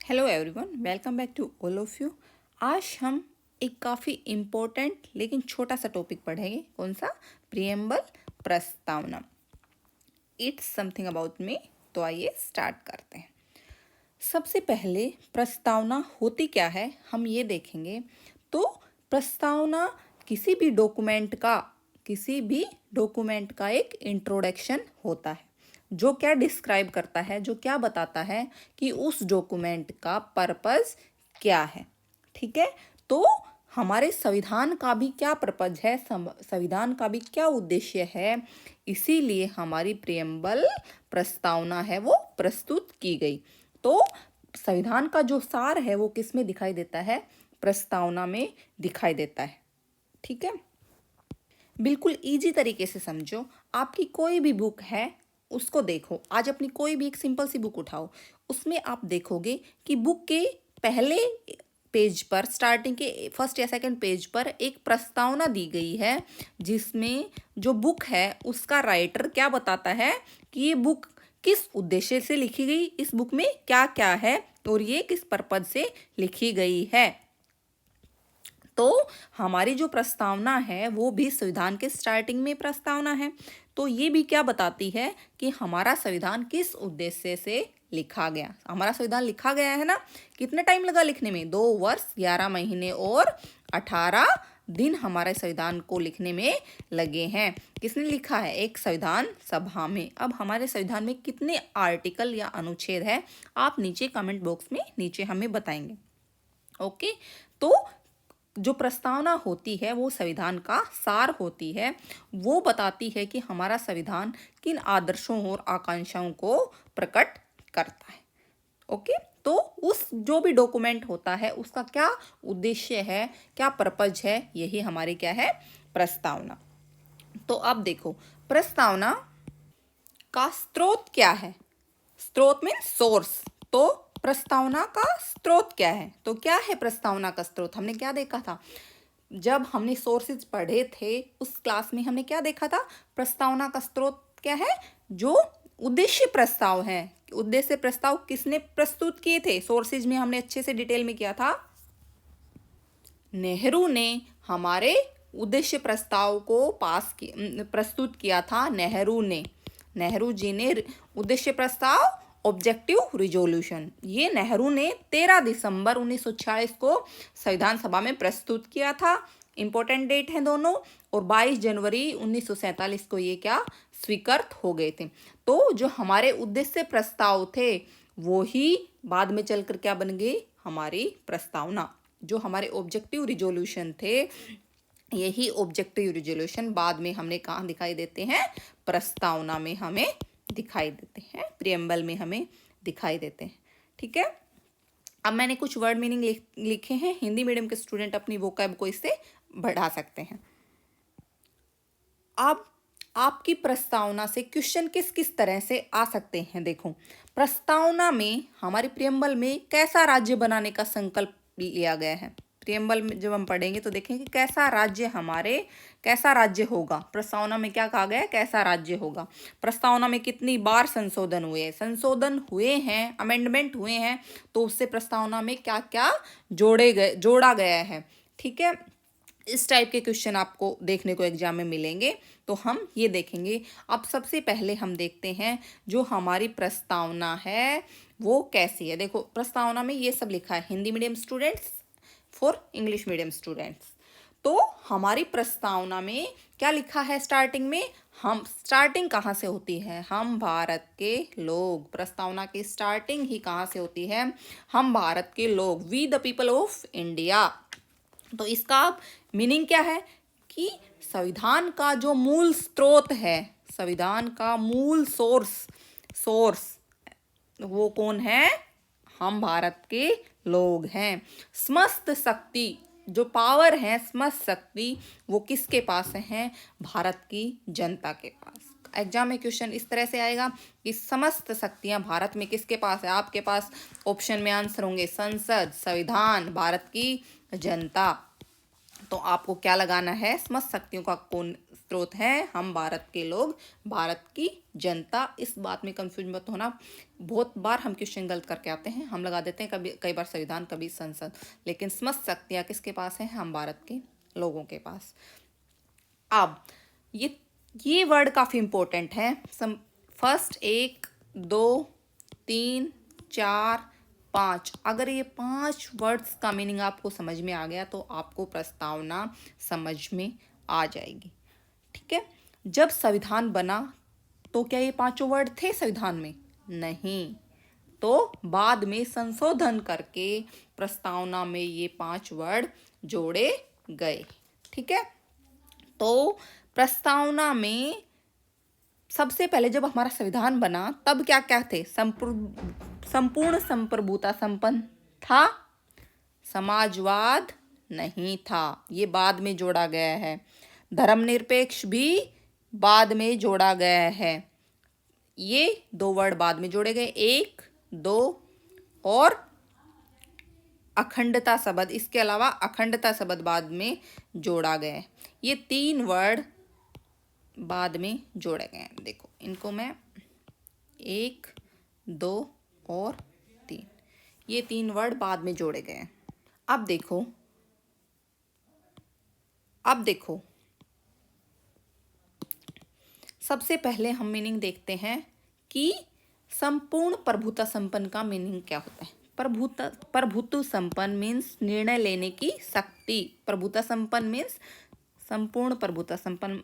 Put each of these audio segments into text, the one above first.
Hello everyone, welcome back to all of you. आज हम एक काफ़ी इम्पोर्टेंट लेकिन छोटा सा टॉपिक पढ़ेंगे। कौन सा? प्रियम्बल, प्रस्तावना। It's something about me. तो आइए स्टार्ट करते हैं। सबसे पहले प्रस्तावना होती क्या है हम ये देखेंगे। तो प्रस्तावना किसी भी डॉक्यूमेंट का एक इंट्रोडक्शन होता है, जो क्या डिस्क्राइब करता है, जो क्या बताता है कि उस डॉक्यूमेंट का पर्पस क्या है। ठीक है, तो हमारे संविधान का भी क्या पर्पज है, संविधान का भी क्या उद्देश्य है, इसीलिए हमारी प्रियम्बल प्रस्तावना है वो प्रस्तुत की गई। तो संविधान का जो सार है वो किस में दिखाई देता है? प्रस्तावना में दिखाई देता है। ठीक है, बिल्कुल इजी तरीके से समझो। आपकी कोई भी बुक है उसको देखो। आज अपनी कोई भी एक सिंपल सी बुक उठाओ, उसमें आप देखोगे कि बुक के पहले पेज पर, स्टार्टिंग के फर्स्ट या सेकंड पेज पर एक प्रस्तावना दी गई है, जिसमें जो बुक है उसका राइटर क्या बताता है कि ये बुक किस उद्देश्य से लिखी गई, इस बुक में क्या क्या है और ये किस पर्पज से लिखी गई है। तो हमारी जो प्रस्तावना है वो भी संविधान के स्टार्टिंग में प्रस्तावना है। तो ये भी क्या बताती है कि हमारा संविधान किस उद्देश्य से लिखा गया। हमारा संविधान लिखा गया है ना, कितने टाइम लगा लिखने में? 2 वर्ष 11 महीने और 18 दिन हमारे संविधान को लिखने में लगे हैं। किसने लिखा है? एक संविधान सभा में। अब हमारे संविधान में कितने आर्टिकल या अनुच्छेद है, आप नीचे कमेंट बॉक्स में नीचे हमें बताएंगे। ओके, तो जो प्रस्तावना होती है वो संविधान का सार होती है। वो बताती है कि हमारा संविधान किन आदर्शों और आकांक्षाओं को प्रकट करता है। ओके, तो उस जो भी डॉक्यूमेंट होता है उसका क्या उद्देश्य है, क्या पर्पज है, यही हमारी क्या है? प्रस्तावना। तो अब देखो, प्रस्तावना का स्रोत क्या है? स्रोत मीन्स सोर्स। तो प्रस्तावना का स्रोत क्या है? तो क्या है प्रस्तावना का स्रोत? हमने क्या देखा था जब हमने सोर्सेज पढ़े थे उस क्लास में? हमने क्या देखा था? प्रस्तावना का स्रोत क्या है? जो उद्देश्य प्रस्ताव है। उद्देश्य प्रस्ताव किसने प्रस्तुत किए थे? सोर्सेज में हमने अच्छे से डिटेल में किया था। नेहरू ने हमारे उद्देश्य प्रस्ताव को प्रस्तुत किया था। नेहरू जी ने उद्देश्य प्रस्ताव, ऑब्जेक्टिव रिजोल्यूशन, ये नेहरू ने 13 दिसंबर 1946 को संविधान सभा में प्रस्तुत किया था। इंपॉर्टेंट डेट है दोनों। और 22 जनवरी 1947 को ये क्या स्वीकृत हो गए थे। तो जो हमारे उद्देश्य प्रस्ताव थे वो ही बाद में चलकर क्या बन गए? हमारी प्रस्तावना। जो हमारे ऑब्जेक्टिव रिजोल्यूशन थे, यही ऑब्जेक्टिव रिजोल्यूशन बाद में हमने कहाँ दिखाई देते हैं? प्रस्तावना में हमें दिखाई देते हैं, प्रियम्बल में हमें दिखाई देते हैं। ठीक है, अब मैंने कुछ वर्ड मीनिंग लिखे हैं। हिंदी मीडियम के स्टूडेंट अपनी वोकैब को इससे बढ़ा सकते हैं। अब आपकी प्रस्तावना से क्वेश्चन किस किस तरह से आ सकते हैं? देखो, प्रस्तावना में हमारी प्रियम्बल में कैसा राज्य बनाने का संकल्प लिया गया है। प्रियम्बल में जब हम पढ़ेंगे तो देखेंगे कैसा राज्य होगा। प्रस्तावना में क्या कहा गया है? कैसा राज्य होगा। प्रस्तावना में कितनी बार संशोधन हुए हैं, अमेंडमेंट हुए हैं, तो उससे प्रस्तावना में क्या क्या जोड़ा गया है। ठीक है, इस टाइप के क्वेश्चन आपको देखने को एग्जाम में मिलेंगे, तो हम ये देखेंगे। अब सबसे पहले हम देखते हैं जो हमारी प्रस्तावना है वो कैसी है। देखो, प्रस्तावना में ये सब लिखा है, Hindi medium students for English medium students. तो हमारी प्रस्तावना में क्या लिखा है? स्टार्टिंग कहाँ से होती है? हम भारत के लोग। प्रस्तावना की स्टार्टिंग ही कहाँ से होती है? हम भारत के लोग, we the people of India. तो इसका मीनिंग क्या है कि संविधान का जो मूल स्रोत है, संविधान का मूल सोर्स वो कौन है? हम भारत के लोग हैं। समस्त शक्ति, जो पावर है, समस्त शक्ति वो किसके पास है? भारत की जनता के पास। एग्जाम में क्वेश्चन इस तरह से आएगा कि समस्त शक्तियां भारत में किसके पास है? आपके पास ऑप्शन में आंसर होंगे संसद, संविधान, भारत की जनता। तो आपको क्या लगाना है? समस्त शक्तियों का कौन स्रोत हैं हम भारत के लोग, भारत की जनता। इस बात में कंफ्यूज मत होना, बहुत बार हम क्वेश्चन गलत करके आते हैं, हम लगा देते हैं कभी कई बार संविधान कभी संसद, लेकिन समझ शक्तियाँ किसके पास है? हम भारत के लोगों के पास। अब ये वर्ड काफ़ी इंपॉर्टेंट है। फर्स्ट 1 2 3 4 5, अगर ये 5 वर्ड्स का मीनिंग आपको समझ में आ गया तो आपको प्रस्तावना समझ में आ जाएगी। ठीक है, जब संविधान बना तो क्या ये 5 वर्ड थे संविधान में? नहीं, तो बाद में संशोधन करके प्रस्तावना में ये 5 वर्ड जोड़े गए। ठीक है, तो प्रस्तावना में सबसे पहले जब हमारा संविधान बना तब क्या क्या थे? संपूर्ण संप्रभुता संपन्न था, समाजवाद नहीं था, ये बाद में जोड़ा गया है। धर्मनिरपेक्ष भी बाद में जोड़ा गया है। ये 2 वर्ड बाद में जोड़े गए, 1 2 और अखंडता शब्द, इसके अलावा अखंडता शब्द बाद में जोड़ा गया है। ये 3 वर्ड बाद में जोड़े गए हैं। देखो इनको मैं 1 2 और 3, ये 3 वर्ड बाद में जोड़े गए हैं। अब देखो सबसे पहले हम मीनिंग देखते हैं कि संपूर्ण प्रभुता संपन्न का मीनिंग क्या होता है। प्रभुत्व संपन्न मीन्स निर्णय लेने की शक्ति। प्रभुता संपन्न मीन्स संपूर्ण प्रभुता संपन्न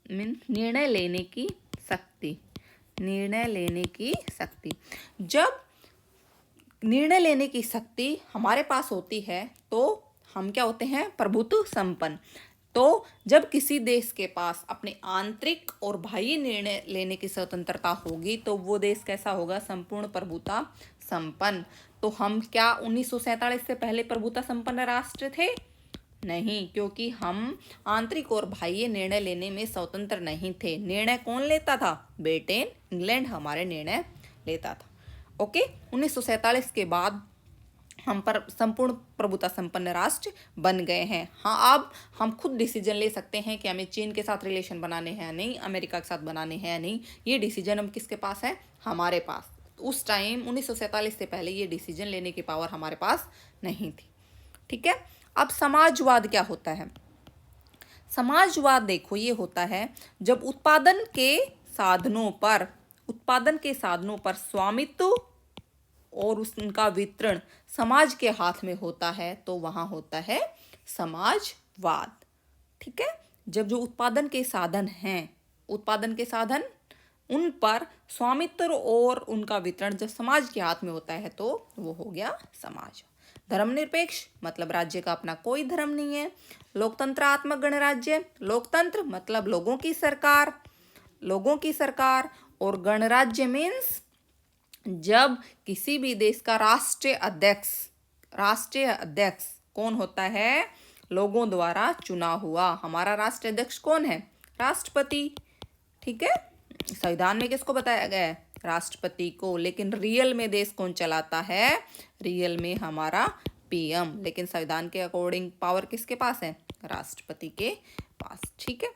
मीन्स निर्णय लेने की शक्ति। निर्णय लेने की शक्ति, जब निर्णय लेने की शक्ति हमारे पास होती है तो हम क्या होते हैं? प्रभुत्व संपन्न। तो जब किसी देश के पास अपने आंतरिक और बाह्य निर्णय लेने की स्वतंत्रता होगी तो वो देश कैसा होगा? संपूर्ण प्रभुता संपन्न। तो हम क्या 1947 से पहले प्रभुता संपन्न राष्ट्र थे? नहीं, क्योंकि हम आंतरिक और बाह्य निर्णय लेने में स्वतंत्र नहीं थे। निर्णय कौन लेता था? ब्रिटेन, इंग्लैंड हमारे निर्णय लेता था। ओके, 1947 के बाद हम पर संपूर्ण प्रभुता संपन्न राष्ट्र बन गए हैं। हाँ, अब हम खुद डिसीजन ले सकते हैं कि हमें चीन के साथ रिलेशन बनाने हैं या नहीं, अमेरिका के साथ बनाने हैं या नहीं। ये डिसीजन हम किसके पास है? हमारे पास। उस टाइम 1947 से पहले ये डिसीजन लेने की पावर हमारे पास नहीं थी। ठीक है, अब समाजवाद क्या होता है? समाजवाद देखो ये होता है जब उत्पादन के साधनों पर स्वामित्व और उनका वितरण समाज के हाथ में होता है तो वहां होता है समाजवाद। ठीक है, जब जो उत्पादन के साधन उन पर स्वामित्व और उनका वितरण जब समाज के हाथ में होता है तो वो हो गया समाज। धर्मनिरपेक्ष मतलब राज्य का अपना कोई धर्म नहीं है। लोकतंत्रात्मक गणराज्य, लोकतंत्र मतलब लोगों की सरकार और गणराज्य मीन्स जब किसी भी देश का राष्ट्रीय अध्यक्ष कौन होता है? लोगों द्वारा चुना हुआ। हमारा राष्ट्रीय अध्यक्ष कौन है? राष्ट्रपति। ठीक है, संविधान में किसको बताया गया है? राष्ट्रपति को। लेकिन रियल में देश कौन चलाता है? रियल में हमारा पीएम। लेकिन संविधान के अकॉर्डिंग पावर किसके पास है? राष्ट्रपति के पास। ठीक है,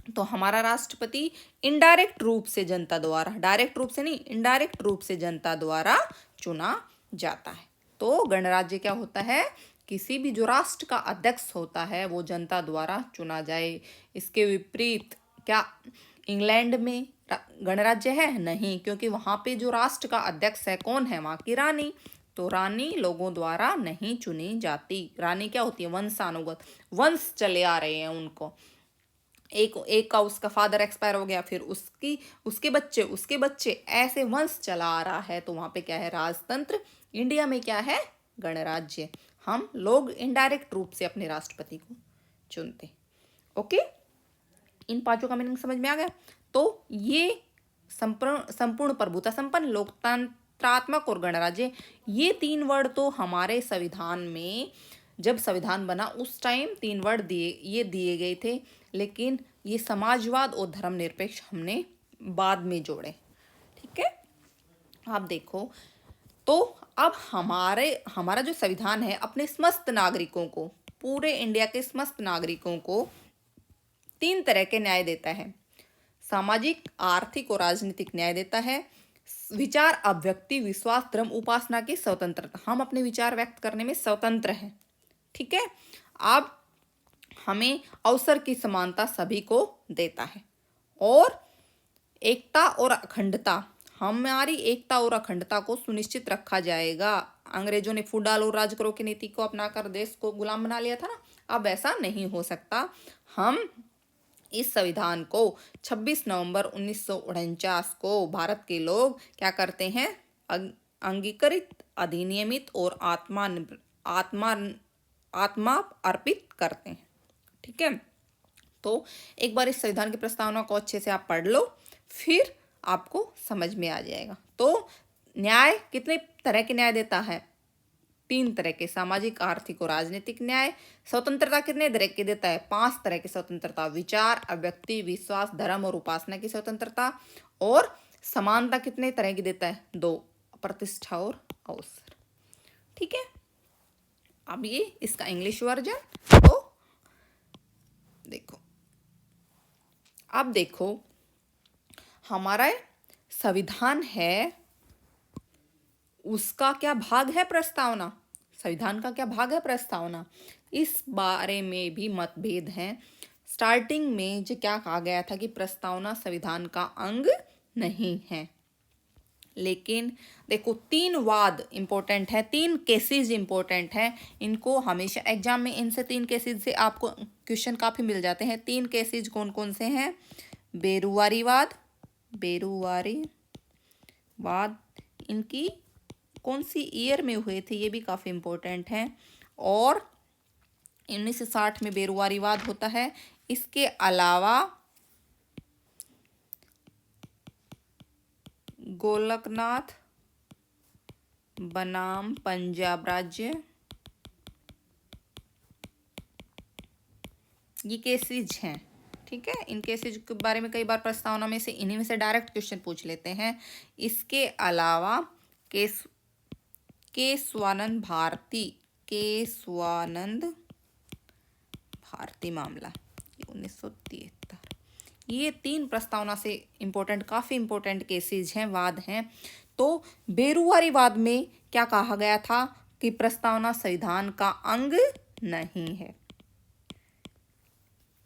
तो हमारा राष्ट्रपति इनडायरेक्ट रूप से जनता द्वारा, डायरेक्ट रूप से नहीं, इनडायरेक्ट रूप से जनता द्वारा चुना जाता है। तो गणराज्य क्या होता है? किसी भी जो राष्ट्र का अध्यक्ष होता है वो जनता द्वारा चुना जाए। इसके विपरीत क्या इंग्लैंड में गणराज्य है? नहीं, क्योंकि वहां पे जो राष्ट्र का अध्यक्ष है कौन है? वहां की रानी। तो रानी लोगों द्वारा नहीं चुनी जाती। रानी क्या होती है? वंशानुगत, वंश चले आ रहे हैं उनको। एक का उसका फादर एक्सपायर हो गया, फिर उसके बच्चे ऐसे वंश चला आ रहा है। तो वहां पे क्या है? राजतंत्र। इंडिया में क्या है? गणराज्य। हम लोग इनडायरेक्ट रूप से अपने राष्ट्रपति को चुनते। ओके, इन 5 का मीनिंग समझ में आ गया। तो ये संपूर्ण प्रभुता संपन्न, लोकतंत्रात्मक और गणराज्य, ये 3 वर्ड तो हमारे संविधान में जब संविधान बना उस टाइम 3 वर्ड दिए गए थे। लेकिन ये समाजवाद और धर्मनिरपेक्ष हमने बाद में जोड़े। ठीक है, आप देखो तो अब हमारा जो संविधान है अपने समस्त नागरिकों को, पूरे इंडिया के समस्त नागरिकों को तीन तरह के न्याय देता है। सामाजिक, आर्थिक और राजनीतिक न्याय देता है। विचार अभिव्यक्ति, विश्वास, धर्म, उपासना की स्वतंत्रता, हम अपने विचार व्यक्त करने में स्वतंत्र हैं। ठीक है। अब हमें अवसर की समानता सभी को देता है। और एकता और अखंडता, हमारी एकता और अखंडता को सुनिश्चित रखा जाएगा। अंग्रेजों ने फूट डालो राज करो की नीति को अपनाकर देश को गुलाम बना लिया था ना, अब ऐसा नहीं हो सकता। हम इस संविधान को 26 नवंबर 1949 को भारत के लोग क्या करते हैं, अंगीकृत, अधिनियमित और आत्मा अर्पित करते हैं। ठीक है। तो एक बार इस संविधान की प्रस्तावना को अच्छे से आप पढ़ लो, फिर आपको समझ में आ जाएगा। तो न्याय कितने तरह के न्याय देता है? तीन तरह के, सामाजिक, आर्थिक और राजनीतिक न्याय। स्वतंत्रता कितने तरह की देता है? 5 तरह की स्वतंत्रता, विचार, अभिव्यक्ति, विश्वास, धर्म और उपासना की स्वतंत्रता। और समानता कितने तरह की देता है? 2, प्रतिष्ठा और अवसर। ठीक है। अब ये इसका इंग्लिश वर्जन, तो देखो, अब देखो हमारा संविधान है, उसका क्या भाग है? प्रस्तावना। संविधान का क्या भाग है? प्रस्तावना। इस बारे में भी मतभेद हैं। स्टार्टिंग में जो क्या कहा गया था कि प्रस्तावना संविधान का अंग नहीं है, लेकिन देखो 3 वाद इंपॉर्टेंट है, 3 केसेस इंपॉर्टेंट हैं। इनको हमेशा एग्जाम में इनसे 3 केसेस से आपको क्वेश्चन काफी मिल जाते हैं। 3 केसेस कौन कौन से हैं? बेरुवारी वाद, इनकी कौन सी ईयर में हुए थे, ये भी काफी इंपॉर्टेंट है। और 1960 में बेरुवारी वाद होता है। इसके अलावा गोलकनाथ बनाम पंजाब राज्य, ये केसेज हैं। ठीक है। इन केसेज के बारे में कई बार प्रस्तावना में से इन्हीं में से डायरेक्ट क्वेश्चन पूछ लेते हैं। इसके अलावा केशवानंद भारती मामला 1973, ये 3 प्रस्तावना से काफी इंपॉर्टेंट केसेज हैं, वाद हैं। तो बेरुवारी वाद में क्या कहा गया था कि प्रस्तावना संविधान का अंग नहीं है।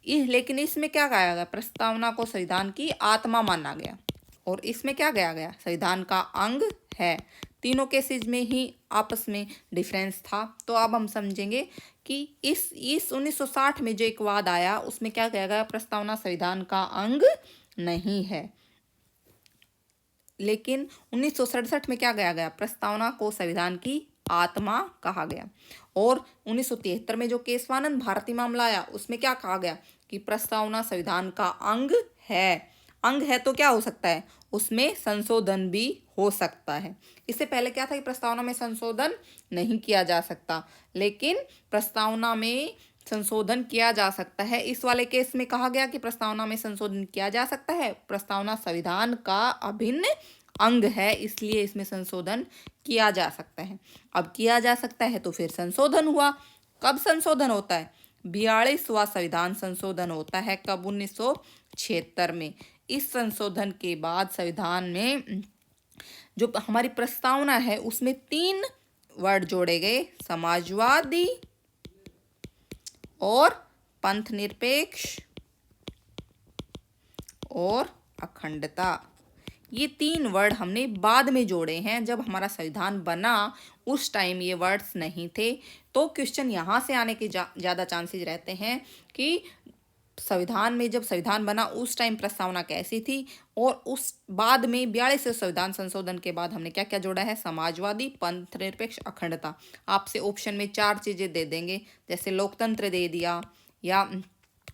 लेकिन इसमें क्या कहा गया? प्रस्तावना को संविधान की आत्मा माना गया। और इसमें क्या कहा गया? संविधान का अंग है। तीनों केसेज में ही आपस में डिफरेंस था। तो अब हम समझेंगे कि इस 1960 में जो एक वाद आया, उसमें क्या कहा गया? प्रस्तावना संविधान का अंग नहीं है। लेकिन 1967 में क्या कहा गया? प्रस्तावना को संविधान की आत्मा कहा गया। और 1973 में जो केशवानंद भारती मामला आया, उसमें क्या कहा गया कि प्रस्तावना संविधान का अंग है। अंग है तो क्या हो सकता है? उसमें संशोधन भी हो सकता है। इससे पहले क्या था कि प्रस्तावना में संशोधन नहीं किया जा सकता, लेकिन प्रस्तावना में संशोधन किया जा सकता है। इस वाले केस में कहा गया कि प्रस्तावना में संशोधन किया जा सकता है। प्रस्तावना संविधान का अभिन्न अंग है, इसलिए इसमें संशोधन किया जा सकता है। अब किया जा सकता है तो फिर संशोधन हुआ। कब संशोधन होता है? 42वां संविधान संशोधन होता है। कब? 1976 में। इस संशोधन के बाद संविधान में जो हमारी प्रस्तावना है उसमें 3 वर्ड जोड़े गए, समाजवादी और पंथ निरपेक्ष और अखंडता। ये 3 वर्ड हमने बाद में जोड़े हैं। जब हमारा संविधान बना उस टाइम ये वर्ड्स नहीं थे। तो क्वेश्चन यहाँ से आने के ज़्यादा चांसेस रहते हैं कि संविधान में जब संविधान बना उस टाइम प्रस्तावना कैसी थी, और उस बाद में 42वें संविधान संशोधन के बाद हमने क्या क्या जोड़ा है? समाजवादी, पंथ निरपेक्ष, अखंडता। आपसे ऑप्शन में 4 चीज़ें दे देंगे, जैसे लोकतंत्र दे दिया या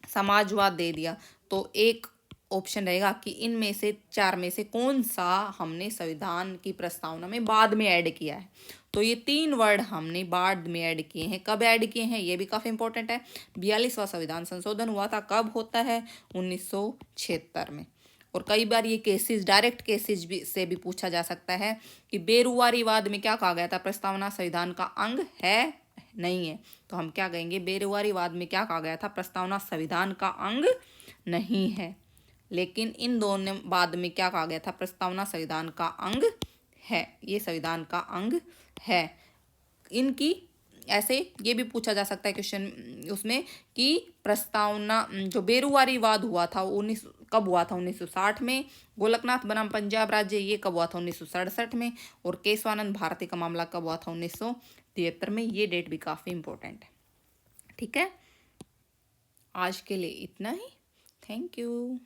समाजवाद दे दिया, तो एक ऑप्शन रहेगा कि इनमें से 4 में से कौन सा हमने संविधान की प्रस्तावना में बाद में ऐड किया है। तो ये 3 वर्ड हमने बाद में ऐड किए हैं। कब ऐड किए हैं ये भी काफ़ी इंपॉर्टेंट है। 42वां संविधान संशोधन हुआ था, कब होता है? 1976 में। और कई बार ये केसेस डायरेक्ट केसेस से भी पूछा जा सकता है कि बेरुवारी वाद में क्या कहा गया था? प्रस्तावना संविधान का अंग है नहीं है। तो हम क्या कहेंगे? बेरुवारी वाद में क्या कहा गया था? प्रस्तावना संविधान का अंग नहीं है। लेकिन इन दोनों बाद में क्या कहा गया था, प्रस्तावना संविधान का अंग है, ये संविधान का अंग है। इनकी ऐसे ये भी पूछा जा सकता है क्वेश्चन उसमें कि प्रस्तावना जो बेरुवारी वाद हुआ था वो कब हुआ था, 1960 में। गोलकनाथ बनाम पंजाब राज्य ये कब हुआ था, 1967 में। और केशवानंद भारती का मामला कब हुआ था, 1973 में। ये डेट भी काफी इंपॉर्टेंट है। ठीक है, आज के लिए इतना ही। Thank you.